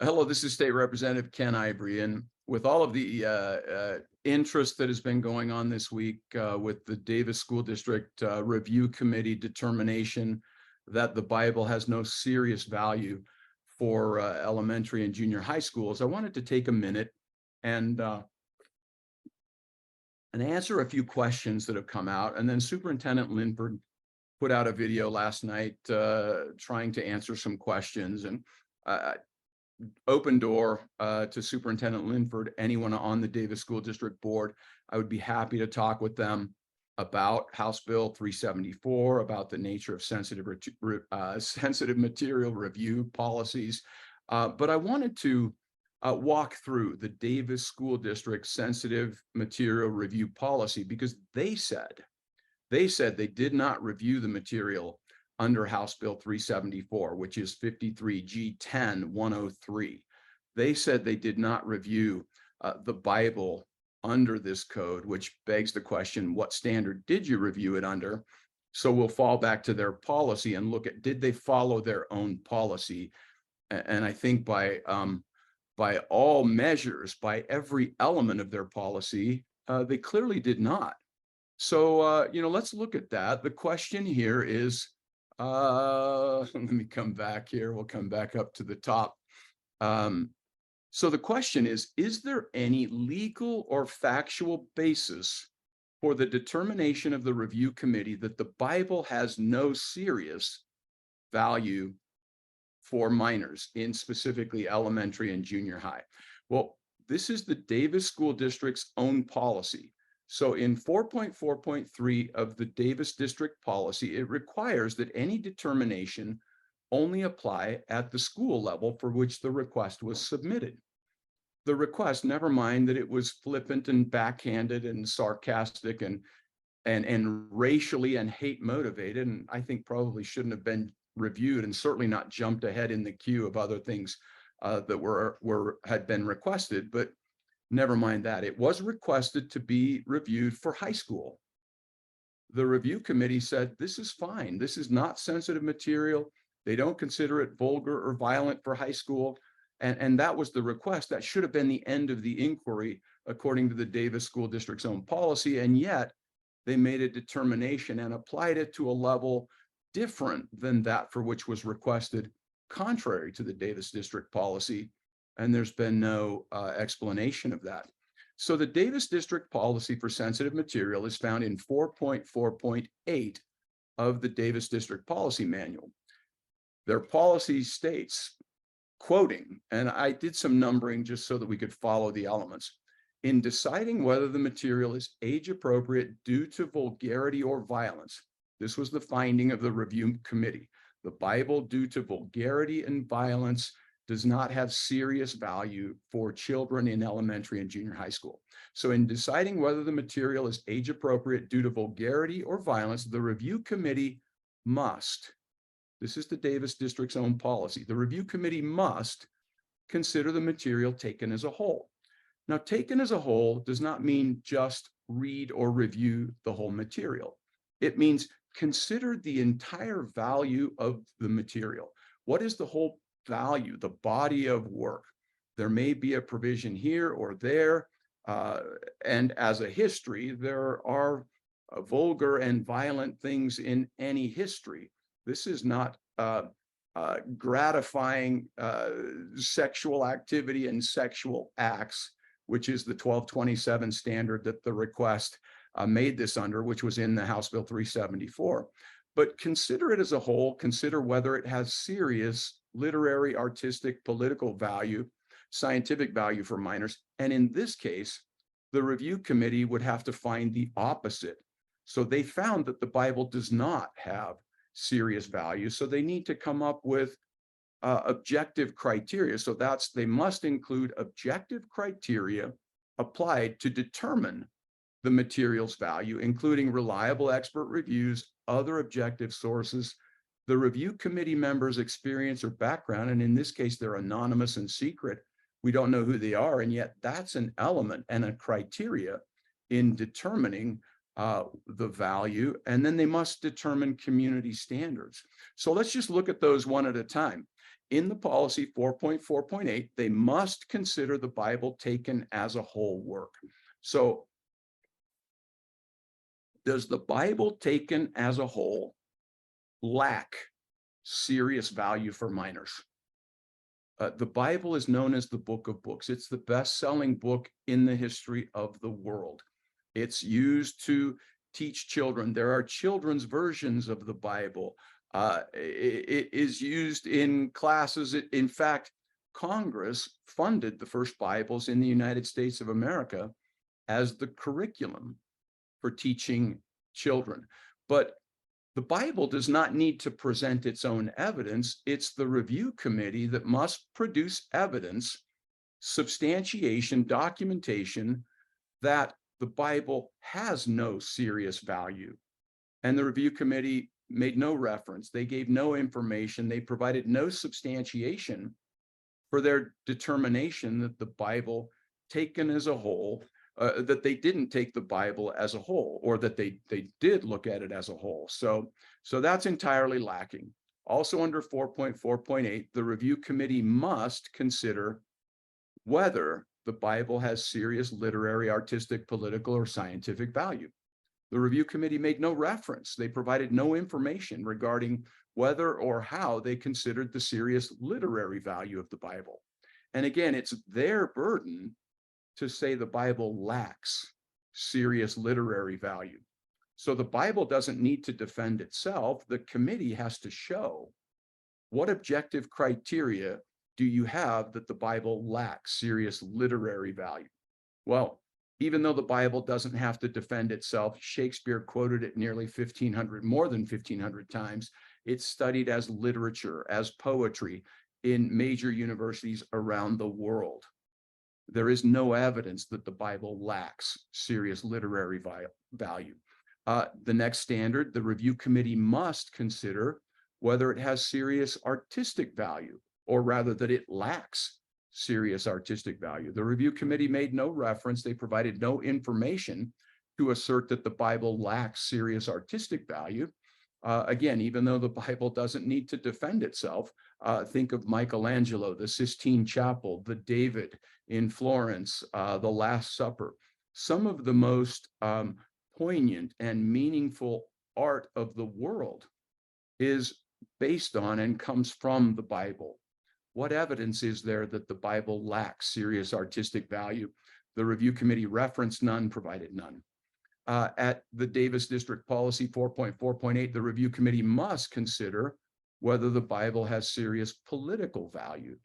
Hello, this is State Representative Ken Ivory, and with all of the interest that has been going on this week with the Davis School District Review Committee determination that the Bible has no serious value for elementary and junior high schools, I wanted to take a minute and answer a few questions that have come out. And then Superintendent Linford put out a video last night trying to answer some questions. And open door to Superintendent Linford, anyone on the Davis School District Board. I would be happy to talk with them about House Bill 374, about the nature of sensitive material review policies. But I wanted to walk through the Davis School District sensitive material review policy because they said they did not review the material under House Bill 374, which is 53G10-103. They said they did not review the Bible under this code, which begs the question, what standard did you review it under? So we'll fall back to their policy and look at, did they follow their own policy? And I think by all measures, by every element of their policy, they clearly did not. So, let's look at that. The question here is, let me come back here. We'll come back up to the top. So the question is there any legal or factual basis for the determination of the review committee that the Bible has no serious value for minors in specifically elementary and junior high? Well, this is the Davis School District's own policy. So in 4.4.3 of the Davis District policy, it requires that any determination only apply at the school level for which the request was submitted. The request, never mind that it was flippant and backhanded and sarcastic and racially and hate motivated, and I think probably shouldn't have been reviewed and certainly not jumped ahead in the queue of other things that had been requested, but never mind that. It was requested to be reviewed for high school. The review committee said, this is fine. This is not sensitive material. They don't consider it vulgar or violent for high school. And that was the request. That should have been the end of the inquiry, according to the Davis School District's own policy. And yet they made a determination and applied it to a level different than that for which was requested, contrary to the Davis District policy. And there's been no explanation of that. So the Davis District policy for sensitive material is found in 4.4.8 of the Davis District Policy Manual. Their policy states, quoting, and I did some numbering just so that we could follow the elements, in deciding whether the material is age appropriate due to vulgarity or violence. This was the finding of the review committee. The Bible, due to vulgarity and violence, does not have serious value for children in elementary and junior high school. So in deciding whether the material is age appropriate due to vulgarity or violence, the review committee must, this is the Davis District's own policy, the review committee must consider the material taken as a whole. Now, taken as a whole does not mean just read or review the whole material. It means consider the entire value of the material. What is the whole value, the body of work? There may be a provision here or there, and as a history, there are vulgar and violent things in any history. This is not gratifying sexual activity and sexual acts, which is the 1227 standard that the request made this under, which was in the House Bill 374. But consider it as a whole, consider whether it has serious literary, artistic, political value, scientific value for minors. And in this case, the review committee would have to find the opposite. So they found that the Bible does not have serious value. So they need to come up with objective criteria. So they must include objective criteria applied to determine the material's value, including reliable expert reviews, other objective sources, the review committee members' experience or background, and in this case, they're anonymous and secret. We don't know who they are, and yet that's an element and a criteria in determining the value, and then they must determine community standards. So let's just look at those one at a time. In the policy 4.4.8, they must consider the Bible taken as a whole work. So does the Bible taken as a whole lack serious value for minors? The Bible is known as the book of books. It's the best-selling book in the history of the world. It's used to teach children. There are children's versions of the Bible. It is used in classes. In fact, Congress funded the first Bibles in the United States of America as the curriculum for teaching children. But the Bible does not need to present its own evidence. It's the review committee that must produce evidence, substantiation, documentation that the Bible has no serious value. And the review committee made no reference. They gave no information. They provided no substantiation for their determination that the Bible taken as a whole, that they didn't take the Bible as a whole, or that they did look at it as a whole. So that's entirely lacking. Also under 4.4.8, the review committee must consider whether the Bible has serious literary, artistic, political, or scientific value. The review committee made no reference. They provided no information regarding whether or how they considered the serious literary value of the Bible. And again, it's their burden to say the Bible lacks serious literary value. So the Bible doesn't need to defend itself. The committee has to show what objective criteria do you have that the Bible lacks serious literary value. Well, even though the Bible doesn't have to defend itself, Shakespeare quoted it nearly 1,500, more than 1,500 times. It's studied as literature, as poetry in major universities around the world. There is no evidence that the Bible lacks serious literary value. The next standard, the review committee must consider whether it has serious artistic value, or rather that it lacks serious artistic value. The review committee made no reference. They provided no information to assert that the Bible lacks serious artistic value. Again, even though the Bible doesn't need to defend itself, think of Michelangelo, the Sistine Chapel, the David in Florence, the Last Supper. Some of the most poignant and meaningful art of the world is based on and comes from the Bible. What evidence is there that the Bible lacks serious artistic value? The review committee referenced none, provided none. At the Davis District Policy 4.4.8, the review committee must consider whether the Bible has serious political value.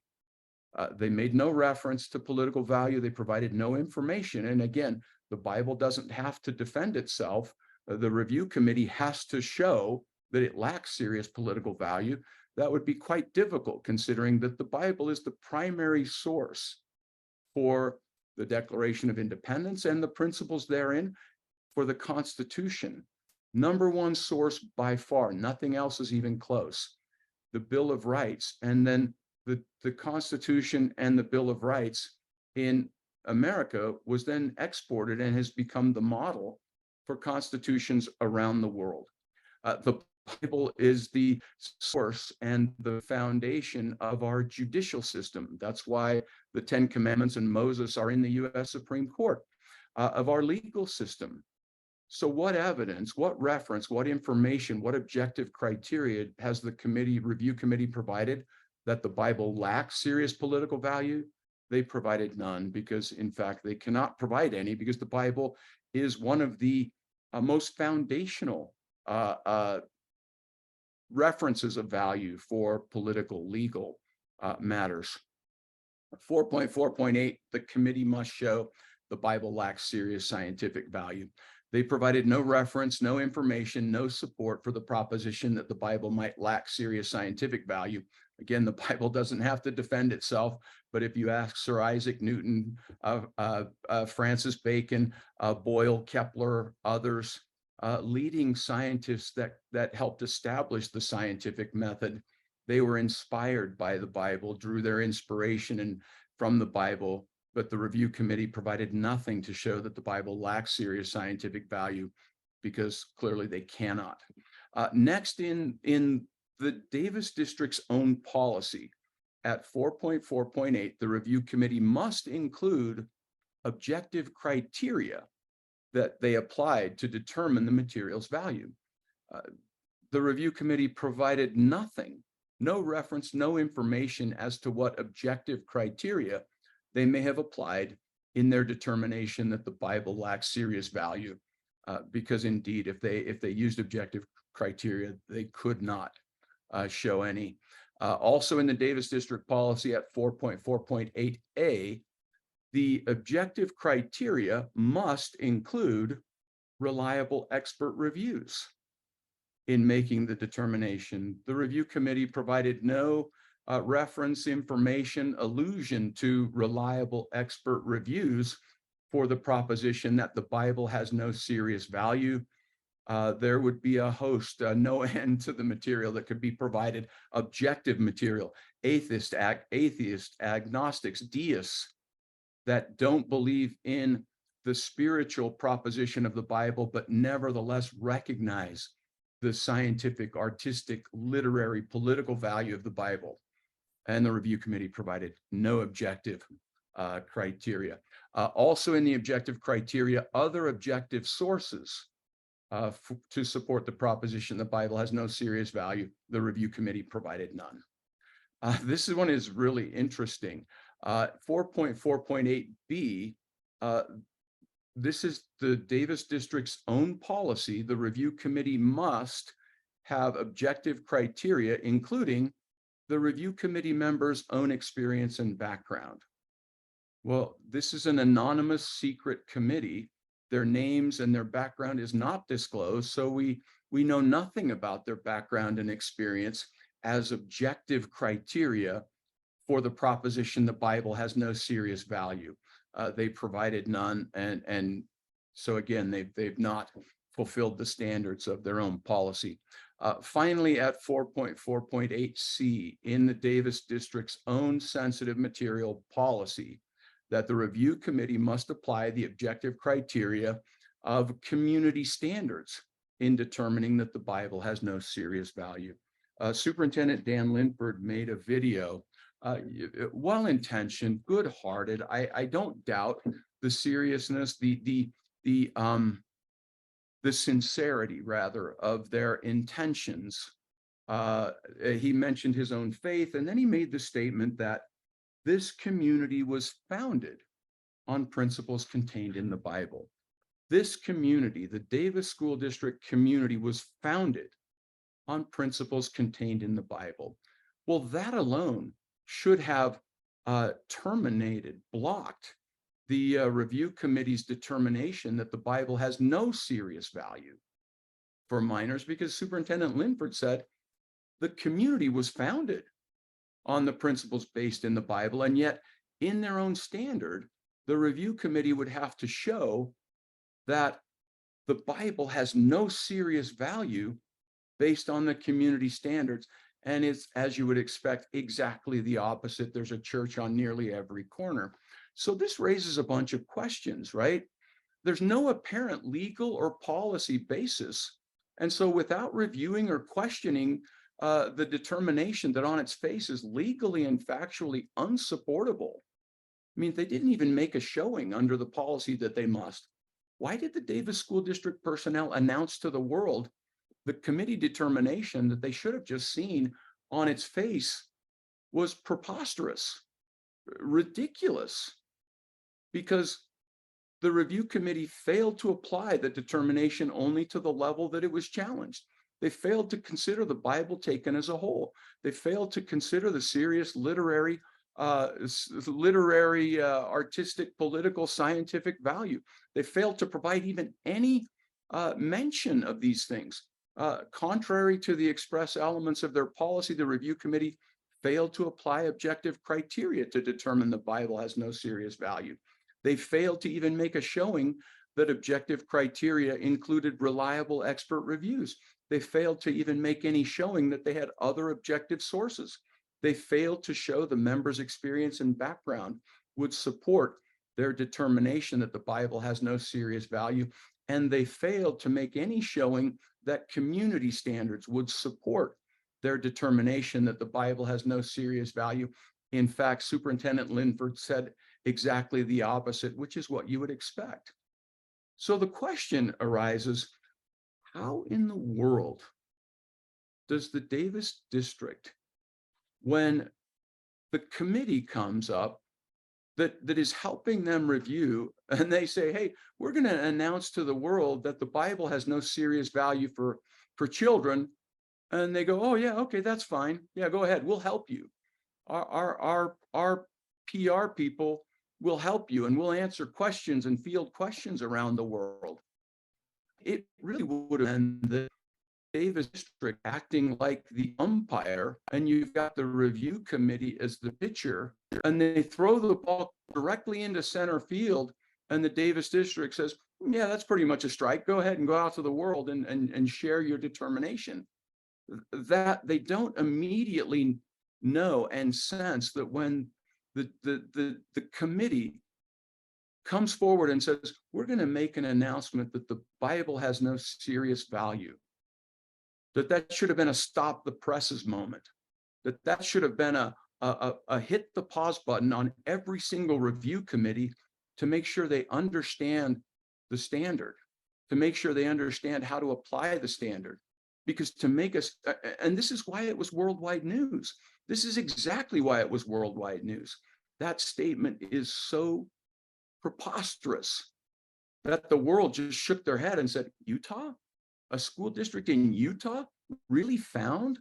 They made no reference to political value. They provided no information. And again, the Bible doesn't have to defend itself. The review committee has to show that it lacks serious political value. That would be quite difficult considering that the Bible is the primary source for the Declaration of Independence and the principles therein, for the Constitution. Number one source by far, nothing else is even close. The Bill of Rights, and then the Constitution and the Bill of Rights in America was then exported and has become the model for constitutions around the world. The Bible is the source and the foundation of our judicial system. That's why the Ten Commandments and Moses are in the US Supreme Court, of our legal system. So what evidence, what reference, what information, what objective criteria has the review committee provided that the Bible lacks serious political value? They provided none, because in fact, they cannot provide any, because the Bible is one of the most foundational references of value for political, legal matters. 4.4.8, the committee must show the Bible lacks serious scientific value. They provided no reference, no information, no support for the proposition that the Bible might lack serious scientific value. Again, the Bible doesn't have to defend itself, but if you ask Sir Isaac Newton, Francis Bacon, Boyle, Kepler, others, leading scientists that helped establish the scientific method, they were inspired by the Bible, drew their inspiration from the Bible, but the review committee provided nothing to show that the Bible lacks serious scientific value. because clearly they cannot. Next, in the Davis District's own policy at 4.4.8, the review committee must include objective criteria that they applied to determine the material's value. The review committee provided nothing, no reference, no information as to what objective criteria they may have applied in their determination that the Bible lacks serious value. Because indeed, if they used objective criteria, they could not show any. Also in the Davis District policy at 4.4.8a, the objective criteria must include reliable expert reviews in making the determination. The review committee provided no reference, information, allusion to reliable expert reviews for the proposition that the Bible has no serious value. There would be a host, no end to the material that could be provided, objective material, atheists, agnostics, deists that don't believe in the spiritual proposition of the Bible, but nevertheless recognize the scientific, artistic, literary, political value of the Bible. And the review committee provided no objective criteria. Also in the objective criteria, other objective sources to support the proposition the Bible has no serious value. The review committee provided none. This one is really interesting. 4.4.8b, this is the Davis District's own policy. The review committee must have objective criteria, including the review committee members' own experience and background. Well, this is an anonymous secret committee. Their names and their background is not disclosed, so we know nothing about their background and experience as objective criteria for the proposition the Bible has no serious value. They provided none, and so again, they've not fulfilled the standards of their own policy. Finally, at 4.4.8c, in the Davis District's own sensitive material policy, that the review committee must apply the objective criteria of community standards in determining that the Bible has no serious value. Superintendent Dan Linford made a video, well-intentioned, good-hearted. I don't doubt the seriousness, the sincerity, rather, of their intentions. He mentioned his own faith, and then he made the statement that this community was founded on principles contained in the Bible. This community, the Davis School District community, was founded on principles contained in the Bible. Well, that alone should have terminated, blocked the review committee's determination that the Bible has no serious value for minors, because Superintendent Linford said the community was founded on the principles based in the Bible, and yet in their own standard, the review committee would have to show that the Bible has no serious value based on the community standards. And it's, as you would expect, exactly the opposite. There's a church on nearly every corner. So this raises a bunch of questions, right? There's no apparent legal or policy basis. And so without reviewing or questioning the determination that on its face is legally and factually unsupportable. I mean, they didn't even make a showing under the policy that they must. Why did the Davis School District personnel announce to the world the committee determination that they should have just seen on its face was preposterous, ridiculous? Because the review committee failed to apply the determination only to the level that it was challenged. They failed to consider the Bible taken as a whole. They failed to consider the serious literary, artistic, political, scientific value. They failed to provide even any mention of these things. Contrary to the express elements of their policy, the review committee failed to apply objective criteria to determine the Bible has no serious value. They failed to even make a showing that objective criteria included reliable expert reviews. They failed to even make any showing that they had other objective sources. They failed to show the members' experience and background would support their determination that the Bible has no serious value. and they failed to make any showing that community standards would support their determination that the Bible has no serious value. In fact, Superintendent Linford said exactly the opposite, which is what you would expect. So the question arises, how in the world does the Davis district, when the committee comes up that is helping them review, and they say, hey, we're going to announce to the world that the Bible has no serious value for children, and they go, oh yeah, okay, that's fine, yeah, go ahead, we'll help you. Our PR people will help you, and we'll answer questions and field questions around the world. It really would have been the Davis district acting like the umpire, and you've got the review committee as the pitcher, and they throw the ball directly into center field, and the Davis district says, yeah, that's pretty much a strike. Go ahead and go out to the world and share your determination. That they don't immediately know and sense that when the committee comes forward and says, we're going to make an announcement that the Bible has no serious value, that should have been a stop the presses moment, that should have been a hit the pause button on every single review committee to make sure they understand the standard, to make sure they understand how to apply the standard. Because to make us, and this is why it was worldwide news. This is exactly why it was worldwide news. That statement is so preposterous that the world just shook their head and said, Utah? A school district in Utah really found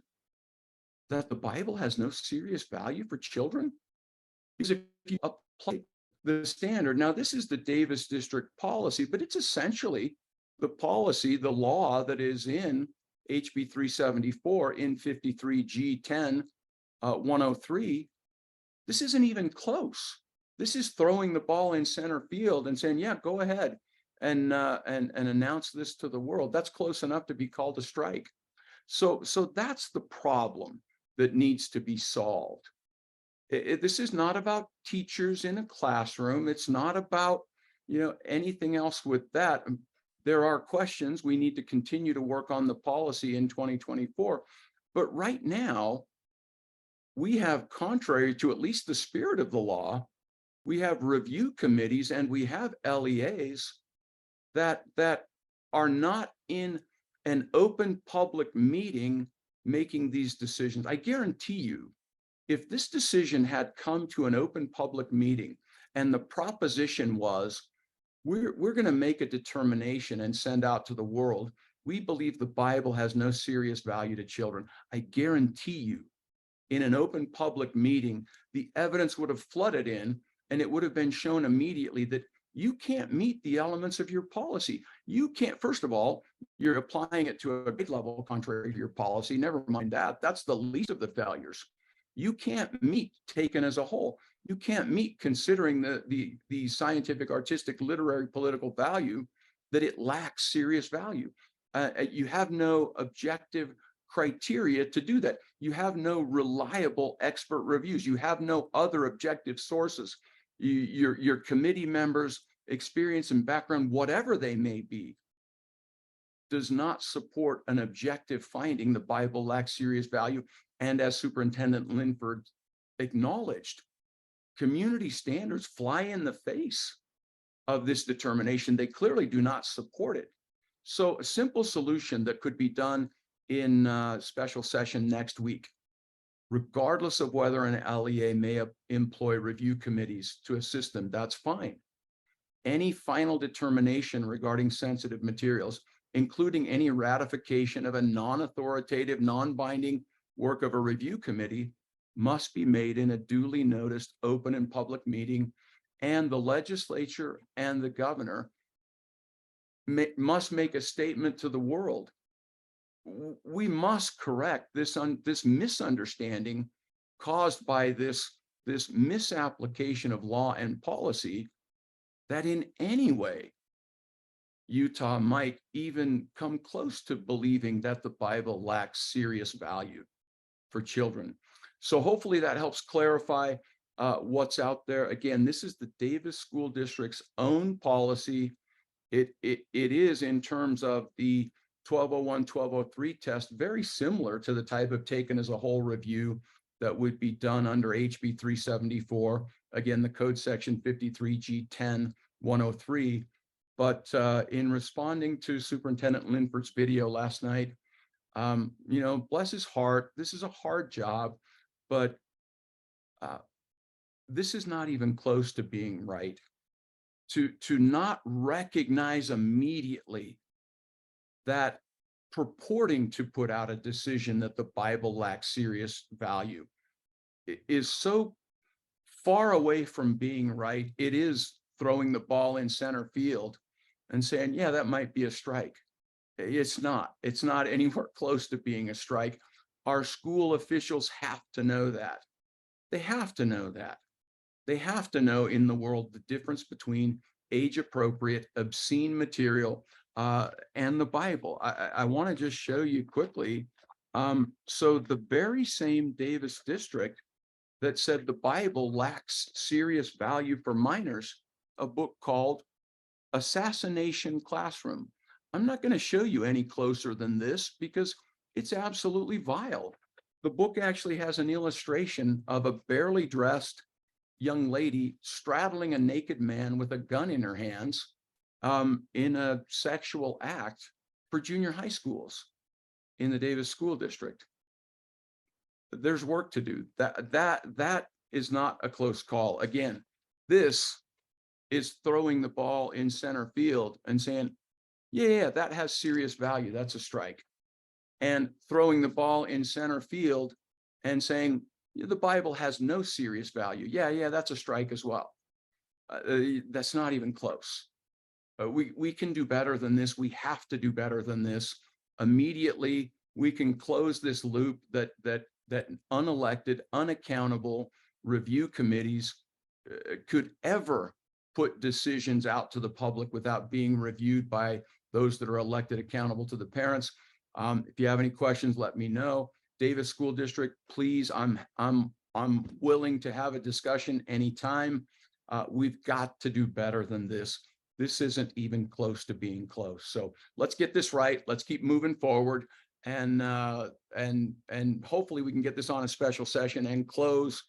that the Bible has no serious value for children? Because if you apply the standard, now this is the Davis district policy, but it's essentially the policy, the law that is in HB 374 in 53G10 103. This isn't even close. This is throwing the ball in center field and saying, yeah, go ahead and announce this to the world. That's close enough to be called a strike. So that's the problem that needs to be solved. This is not about teachers in a classroom. It's not about, anything else with that. There are questions. We need to continue to work on the policy in 2024. But right now, we have, contrary to at least the spirit of the law, we have review committees and we have LEAs that are not in an open public meeting making these decisions. I guarantee you, if this decision had come to an open public meeting and the proposition was, we're going to make a determination and send out to the world, we believe the Bible has no serious value to children, I guarantee you, in an open public meeting, the evidence would have flooded in, and it would have been shown immediately that you can't meet the elements of your policy. You can't, first of all, you're applying it to a grade level contrary to your policy. Never mind that. That's the least of the failures. You can't meet taken as a whole. You can't meet considering the scientific, artistic, literary, political value, that it lacks serious value. You have no objective criteria to do that. You have no reliable expert reviews. You have no other objective sources. Your committee members' experience and background, whatever they may be, does not support an objective finding the Bible lacks serious value. And as Superintendent Linford acknowledged, community standards fly in the face of this determination. They clearly do not support it. So a simple solution that could be done in special session next week, regardless of whether an LEA may employ review committees to assist them, that's fine. Any final determination regarding sensitive materials, including any ratification of a non-authoritative, non-binding work of a review committee, must be made in a duly noticed, open and public meeting, and the legislature and the governor must make a statement to the world. We must correct this misunderstanding caused by this misapplication of law and policy, that in any way Utah might even come close to believing that the Bible lacks serious value for children. So hopefully that helps clarify what's out there. Again, this is the Davis School District's own policy. It is, in terms of the 1201, 1203 test, very similar to the type of taken as a whole review that would be done under HB 374. Again, the code section 53G10 103. But in responding to Superintendent Linford's video last night, bless his heart, this is a hard job, but this is not even close to being right. To not recognize immediately that purporting to put out a decision that the Bible lacks serious value is so far away from being right. It is throwing the ball in center field and saying, yeah, that might be a strike. It's not anywhere close to being a strike. Our school officials have to know that. They have to know that. They have to know in the world the difference between age-appropriate, obscene material and the Bible. I want to just show you quickly. So the very same Davis district that said the Bible lacks serious value for minors, a book called Assassination Classroom. I'm not going to show you any closer than this because it's absolutely vile. The book actually has an illustration of a barely dressed young lady straddling a naked man with a gun in her hands in a sexual act for junior high schools in the Davis School District. There's work to do. That is not a close call. Again, this is throwing the ball in center field and saying, yeah, that has serious value. That's a strike. And throwing the ball in center field and saying, the Bible has no serious value. Yeah, that's a strike as well. That's not even close. We can do better than this. We have to do better than this. Immediately, we can close this loop that unelected, unaccountable review committees could ever put decisions out to the public without being reviewed by those that are elected accountable to the parents. If you have any questions, let me know. Davis School District, please, I'm willing to have a discussion anytime. We've got to do better than this. This isn't even close to being close. So let's get this right. Let's keep moving forward, and hopefully we can get this on a special session and close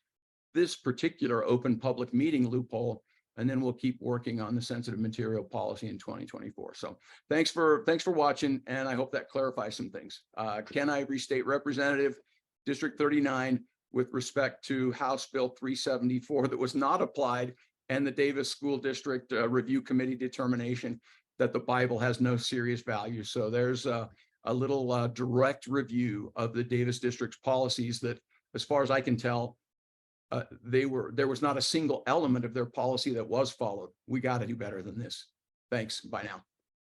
this particular open public meeting loophole. And then we'll keep working on the sensitive material policy in 2024. So thanks for watching, and I hope that clarifies some things. Ken Ivory, State Representative, District 39, with respect to House Bill 374 that was not applied, and the Davis School District Review Committee determination that the Bible has no serious value. So there's a little direct review of the Davis District's policies that, as far as I can tell, there was not a single element of their policy that was followed. We got to do better than this. Thanks. Bye now.